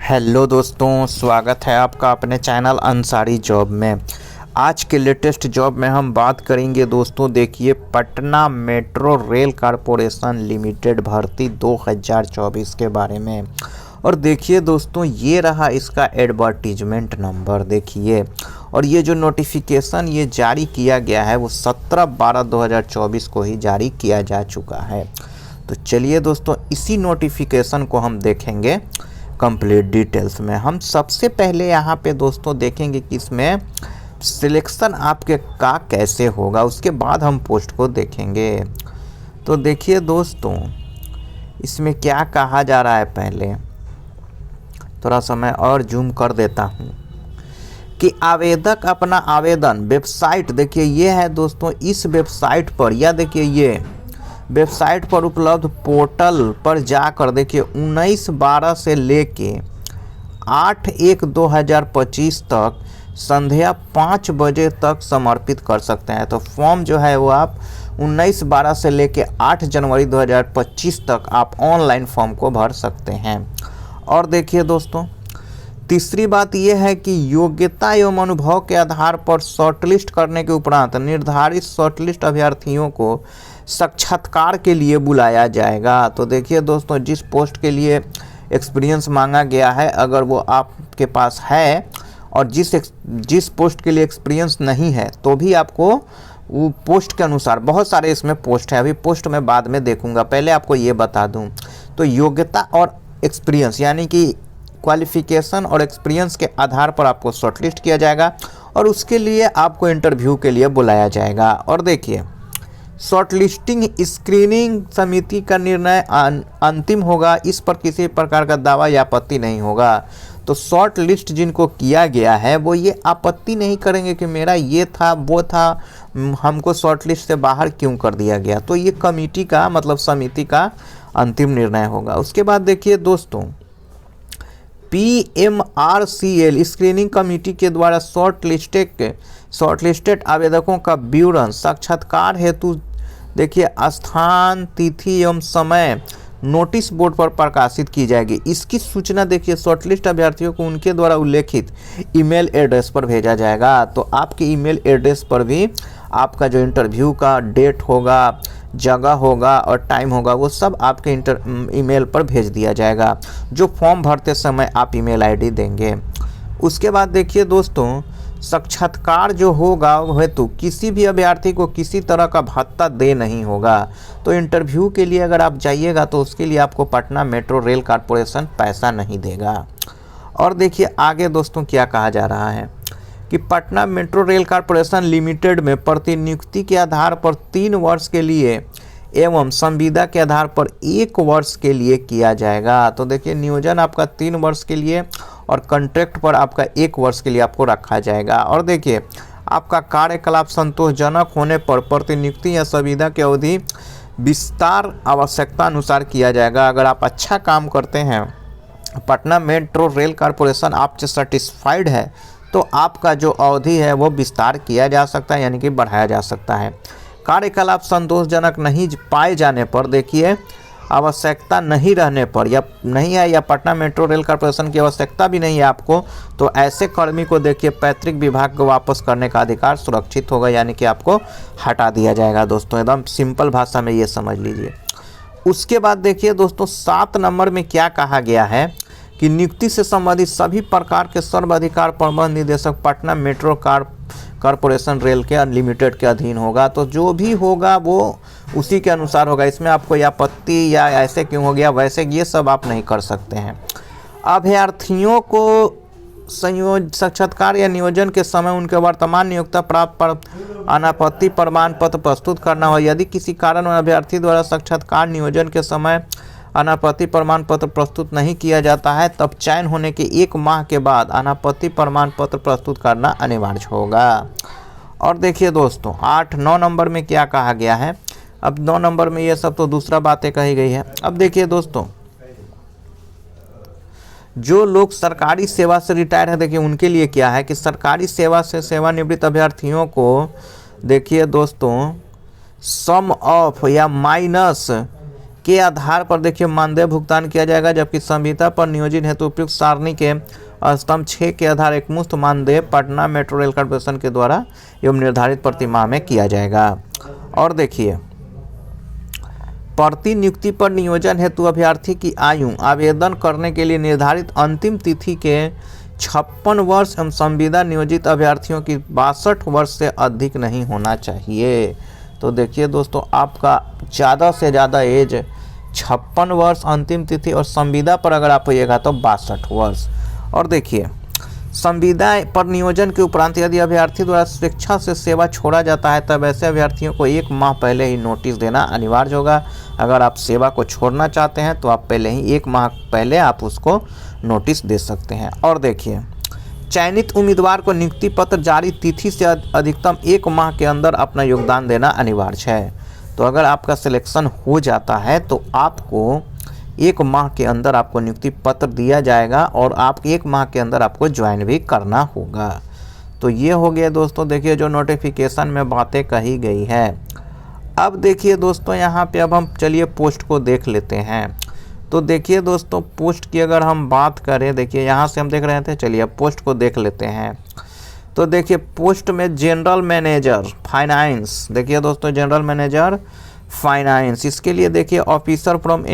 Hello दोस्तों, स्वागत है आपका अपने चैनल अंसारी जॉब में। आज के लेटेस्ट जॉब में हम बात करेंगे दोस्तों। देखिए, Patna metro rail corporation limited भर्ती 2024 के बारे में। और देखिए दोस्तों, ये रहा इसका एडवर्टीजमेंट नंबर। देखिए, और ये जो नोटिफिकेशन ये जारी किया गया है वो 17/12/2024 को ही जारी किया जा चुका है। तो चलिए दोस्तों, इसी नोटिफिकेशन को हम देखेंगे कंप्लीट डिटेल्स में। हम सबसे पहले यहाँ पे दोस्तों देखेंगे कि इसमें सिलेक्शन आपके का कैसे होगा, उसके बाद हम पोस्ट को देखेंगे। तो देखिए दोस्तों, इसमें क्या कहा जा रहा है, पहले थोड़ा सा मैं और जूम कर देता हूँ कि आवेदक अपना आवेदन वेबसाइट, देखिए ये है दोस्तों, इस वेबसाइट पर, या देखिए ये वेबसाइट पर उपलब्ध पोर्टल पर जाकर देखिए 19/12 से लेके 8/1/2025 तक संध्या 5 बजे तक समर्पित कर सकते हैं। तो फॉर्म जो है वो आप 19/12 से लेके 8 जनवरी 2025 तक आप ऑनलाइन फॉर्म को भर सकते हैं। और देखिए दोस्तों, तीसरी बात यह है कि योग्यता एवं अनुभव के आधार पर शॉर्टलिस्ट करने के उपरांत निर्धारित शॉर्टलिस्ट अभ्यर्थियों को साक्षात्कार के लिए बुलाया जाएगा। तो देखिए दोस्तों, जिस पोस्ट के लिए एक्सपीरियंस मांगा गया है, अगर वो आपके पास है, और जिस पोस्ट के लिए एक्सपीरियंस नहीं है, तो भी आपको वो पोस्ट के अनुसार, बहुत सारे इसमें पोस्ट हैं, अभी पोस्ट में बाद में देखूंगा, पहले आपको ये बता दूं। तो योग्यता और एक्सपीरियंस यानी कि क्वालिफिकेशन और एक्सपीरियंस के आधार पर आपको शॉर्टलिस्ट किया जाएगा और उसके लिए आपको इंटरव्यू के लिए बुलाया जाएगा। और देखिए, शॉर्टलिस्टिंग स्क्रीनिंग समिति का निर्णय अंतिम होगा, इस पर किसी प्रकार का दावा या आपत्ति नहीं होगा। तो शॉर्ट लिस्ट जिनको किया गया है वो ये आपत्ति नहीं करेंगे कि मेरा ये था वो था, हमको शॉर्ट लिस्ट से बाहर क्यों कर दिया गया। तो ये कमेटी का मतलब समिति का अंतिम निर्णय होगा। उसके बाद देखिए दोस्तों, PMRCL स्क्रीनिंग कमेटी के द्वारा शॉर्टलिस्टेड आवेदकों का विवरण साक्षात्कार हेतु देखिए स्थान, तिथि एवं समय नोटिस बोर्ड पर प्रकाशित की जाएगी। इसकी सूचना देखिए शॉर्टलिस्ट अभ्यर्थियों को उनके द्वारा उल्लेखित ईमेल एड्रेस पर भेजा जाएगा। तो आपके ईमेल एड्रेस पर भी आपका जो इंटरव्यू का डेट होगा, जगह होगा और टाइम होगा, वो सब आपके ईमेल पर भेज दिया जाएगा, जो फॉर्म भरते समय आप ईमेल आईडी देंगे। उसके बाद देखिए दोस्तों, साक्षात्कार जो होगा हेतु किसी भी अभ्यर्थी को किसी तरह का भत्ता दे नहीं होगा। तो इंटरव्यू के लिए अगर आप जाइएगा तो उसके लिए आपको पटना मेट्रो रेल कॉरपोरेशन पैसा नहीं देगा। और देखिए आगे दोस्तों क्या कहा जा रहा है कि Patna metro rail corporation limited में प्रतिनियुक्ति के आधार पर 3 वर्ष के लिए एवं संविदा के आधार पर 1 वर्ष के लिए किया जाएगा। तो देखिए, नियोजन आपका 3 वर्ष के लिए और कॉन्ट्रैक्ट पर आपका 1 वर्ष के लिए आपको रखा जाएगा। और देखिए, आपका कार्यकलाप संतोषजनक होने पर प्रतिनियुक्ति या संविदा की अवधि विस्तार आवश्यकता अनुसार किया जाएगा। अगर आप अच्छा काम करते हैं, पटना मेट्रो रेल कॉरपोरेशन आपसे सेटिस्फाइड है, तो आपका जो अवधि है वो विस्तार किया जा सकता है, यानी कि बढ़ाया जा सकता है। कार्यकलाप संतोषजनक नहीं पाए जाने पर, देखिए आवश्यकता नहीं रहने पर या नहीं है, या पटना मेट्रो रेल कॉरपोरेशन की आवश्यकता भी नहीं है आपको, तो ऐसे कर्मी को देखिए पैतृक विभाग को वापस करने का अधिकार सुरक्षित होगा, यानी कि आपको हटा दिया जाएगा। दोस्तों एकदम सिंपल भाषा में ये समझ लीजिए। उसके बाद देखिए दोस्तों, 7 नंबर में क्या कहा गया है कि नियुक्ति से संबंधित सभी प्रकार के सर्वाधिकार प्रबंध निदेशक पटना मेट्रो कॉरपोरेशन रेल के लिमिटेड के अधीन होगा। तो जो भी होगा वो उसी के अनुसार होगा। इसमें आपको आपत्ति या ऐसे क्यों हो गया वैसे, ये सब आप नहीं कर सकते हैं। अभ्यर्थियों को साक्षात्कार या नियोजन के समय उनके वर्तमान नियोक्ता प्राप्त अनापत्ति प्रमाण पत्र प्रस्तुत करना हो। यदि किसी कारण अभ्यर्थी द्वारा साक्षात्कार नियोजन के समय अनापत्ति प्रमाण पत्र प्रस्तुत नहीं किया जाता है, तब चयन होने के 1 माह के बाद अनापत्ति प्रमाण पत्र प्रस्तुत करना अनिवार्य होगा। और देखिए दोस्तों, 8-9 नंबर में क्या कहा गया है। अब 9 नंबर में ये सब तो दूसरा बातें कही गई है। अब देखिए दोस्तों, जो लोग सरकारी सेवा से रिटायर है, देखिए उनके लिए क्या है कि सरकारी सेवा से सेवानिवृत्त अभ्यर्थियों को देखिए दोस्तों, सम ऑफ या माइनस के आधार पर देखिए मानदेय भुगतान किया जाएगा, जबकि संविदा पर नियोजन हेतु उपयुक्त सारणी के स्तंभ 6 के आधार एक मुफ्त मानदेय पटना मेट्रो रेल कॉर्पोरेशन के द्वारा एवं निर्धारित प्रतिमाह में किया जाएगा। और देखिए प्रति नियुक्ति पर नियोजन हेतु अभ्यर्थी की आयु आवेदन करने के लिए निर्धारित अंतिम तिथि के 56 वर्ष एवं संविदा नियोजित अभ्यर्थियों की 62 वर्ष से अधिक नहीं होना चाहिए। तो देखिए दोस्तों, आपका ज़्यादा से ज़्यादा एज 56 वर्ष अंतिम तिथि, और संविदा पर अगर आप होइएगा तो 62 वर्ष। और देखिए संविदा पर नियोजन के उपरांत यदि अभ्यर्थी द्वारा स्वेच्छा से सेवा छोड़ा जाता है तब ऐसे अभ्यर्थियों को 1 माह पहले ही नोटिस देना अनिवार्य होगा। अगर आप सेवा को छोड़ना चाहते हैं तो आप पहले ही 1 माह पहले आप उसको नोटिस दे सकते हैं। और देखिए चयनित उम्मीदवार को नियुक्ति पत्र जारी तिथि से अधिकतम 1 माह के अंदर अपना योगदान देना अनिवार्य है। तो अगर आपका सिलेक्शन हो जाता है तो आपको 1 माह के अंदर आपको नियुक्ति पत्र दिया जाएगा और आप 1 माह के अंदर आपको ज्वाइन भी करना होगा। तो ये हो गया दोस्तों, देखिए जो नोटिफिकेशन में बातें कही गई है। अब देखिए दोस्तों यहाँ पे अब हम चलिए पोस्ट को देख लेते हैं। तो देखिए दोस्तों पोस्ट की अगर हम बात करें, देखिए यहाँ से हम देख रहे थे, चलिए अब पोस्ट को देख लेते हैं। तो देखिए पोस्ट में जनरल मैनेजर फाइनेंस, देखिए दोस्तों जनरल मैनेजर फाइनेंस, इसके लिए देखिए officer from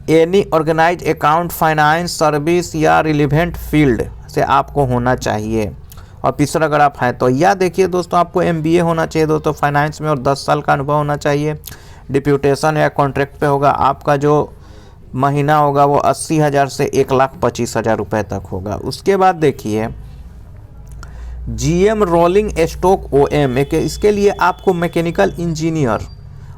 any organise account finance service या रिलेवेंट फील्ड से आपको होना चाहिए ऑफिसर अगर आप हैं तो। या देखिए दोस्तों आपको MBA होना चाहिए दोस्तों फाइनेंस में और 10 साल का अनुभव होना चाहिए। डिप्यूटेशन या कॉन्ट्रैक्ट पे होगा। आपका जो महीना होगा वो 80,000 से 1,25,000 रुपये तक होगा। उसके बाद देखिए GM रोलिंग स्टॉक OM, इसके लिए आपको मैकेनिकल इंजीनियर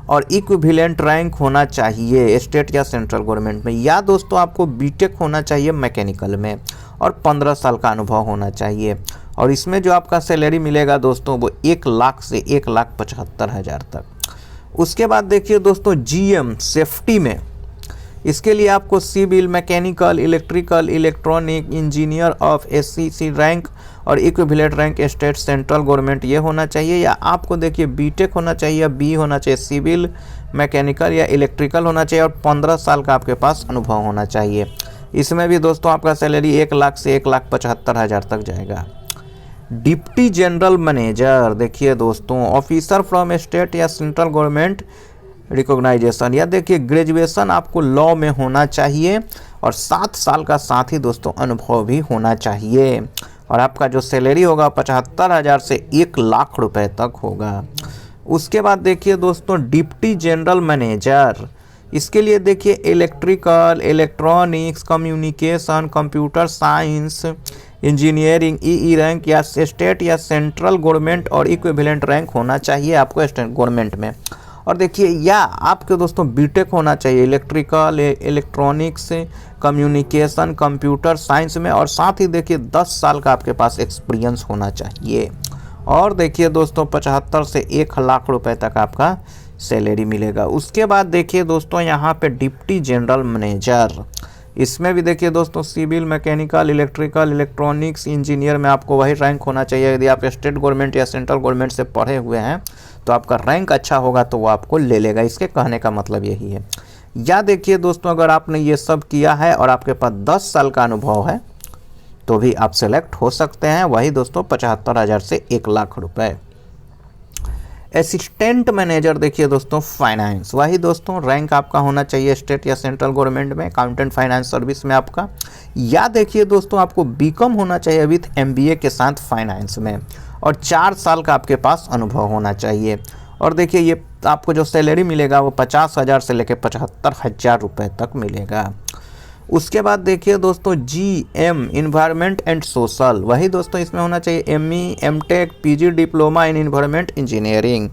और इक्विवेलेंट रैंक होना चाहिए स्टेट या सेंट्रल गवर्नमेंट में। या दोस्तों आपको बीटेक होना चाहिए मैकेनिकल में और 15 साल का अनुभव होना चाहिए। और इसमें जो आपका सैलरी मिलेगा दोस्तों वो 1 लाख से 1,75,000 तक। उसके बाद देखिए दोस्तों GM सेफ्टी में, इसके लिए आपको civil, mechanical, electrical, electronic engineer of SCC rank और equivalent rank state central government ये होना चाहिए। या आपको देखिए बीटेक होना चाहिए या बी होना चाहिए, सिविल, मैकेनिकल या इलेक्ट्रिकल होना चाहिए और 15 साल का आपके पास अनुभव होना चाहिए। इसमें भी दोस्तों आपका सैलरी 1 लाख से 1,75,000 तक जाएगा। डिप्टी जनरल मैनेजर, देखिए दोस्तों ऑफिसर फ्रॉम स्टेट या सेंट्रल गवर्नमेंट रिकॉग्नाइजेशन, या देखिए ग्रेजुएशन आपको लॉ में होना चाहिए और 7 साल का साथ ही दोस्तों अनुभव भी होना चाहिए। और आपका जो सैलरी होगा 75,000 से 1 लाख रुपए तक होगा। उसके बाद देखिए दोस्तों डिप्टी जनरल मैनेजर, इसके लिए देखिए electrical, electronics, communication, computer science, engineering, EE rank या स्टेट या सेंट्रल गवर्नमेंट और इक्विवेलेंट रैंक होना चाहिए आपको स्टेट गवर्नमेंट में। और देखिए या आपके दोस्तों बीटेक होना चाहिए electrical, electronics, communication, computer science में और साथ ही देखिए 10 साल का आपके पास एक्सपीरियंस होना चाहिए। और देखिए दोस्तों 75 से 1 लाख रुपए तक आपका सैलरी मिलेगा। उसके बाद देखिए दोस्तों यहाँ पे डिप्टी जनरल मैनेजर, इसमें भी देखिए दोस्तों civil, mechanical, electrical, electronics, engineer में आपको वही रैंक होना चाहिए। यदि आप स्टेट गवर्नमेंट या सेंट्रल गवर्नमेंट से पढ़े हुए हैं तो आपका रैंक अच्छा होगा तो वो आपको ले लेगा, इसके कहने का मतलब यही है। या देखिए दोस्तों अगर आपने ये सब किया है और आपके पास 10 साल का अनुभव है तो भी आप सेलेक्ट हो सकते हैं, वही दोस्तों 75,000 से 1 लाख रुपए। असिस्टेंट मैनेजर देखिए दोस्तों फाइनेंस, वही दोस्तों रैंक आपका होना चाहिए स्टेट या सेंट्रल गवर्नमेंट में, अकाउंटेंट फाइनेंस सर्विस में आपका। या देखिए दोस्तों आपको BCom होना चाहिए विथ MBA के साथ फाइनेंस में और 4 साल का आपके पास अनुभव होना चाहिए। और देखिए ये आपको जो सैलरी मिलेगा वो 50,000 से लेकर 75,000 रुपये तक मिलेगा। उसके बाद देखिए दोस्तों GM इन्वायरमेंट एंड सोशल, वही दोस्तों इसमें होना चाहिए ME, MTech, PG diploma in environment engineering.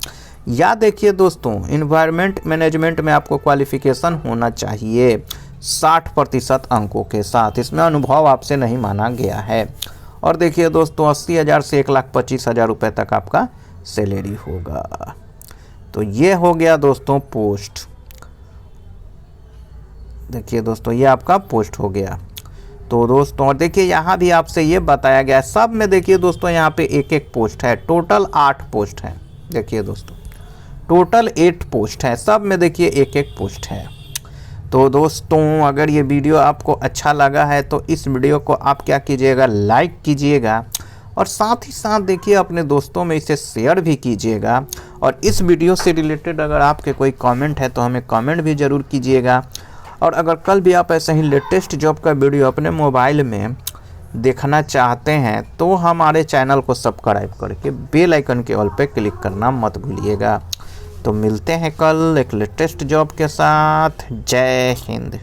या देखिए दोस्तों इन्वायरमेंट मैनेजमेंट में आपको क्वालिफिकेशन होना चाहिए 60% अंकों के साथ, इसमें अनुभव आपसे नहीं माना गया है। और देखिए दोस्तों 80,000 से 1,25,000 रुपये तक आपका सैलरी होगा। तो ये हो गया दोस्तों पोस्ट, देखिए दोस्तों ये आपका पोस्ट हो गया। तो दोस्तों और देखिए यहाँ भी आपसे ये बताया गया है, सब में देखिए दोस्तों यहाँ पे एक एक पोस्ट है, टोटल 8 पोस्ट हैं। देखिए दोस्तों टोटल 8 पोस्ट है, सब में देखिए एक एक पोस्ट है। तो दोस्तों अगर ये वीडियो आपको अच्छा लगा है तो इस वीडियो को आप क्या कीजिएगा, लाइक कीजिएगा और साथ ही साथ देखिए अपने दोस्तों में इसे शेयर भी कीजिएगा। और इस वीडियो से रिलेटेड अगर आपके कोई कमेंट है तो हमें कमेंट भी ज़रूर कीजिएगा। और अगर कल भी आप ऐसे ही लेटेस्ट जॉब का वीडियो अपने मोबाइल में देखना चाहते हैं तो हमारे चैनल को सब्सक्राइब करके बेल आइकन के ऑल पे क्लिक करना मत भूलिएगा। तो मिलते हैं कल एक लेटेस्ट जॉब के साथ। जय हिंद।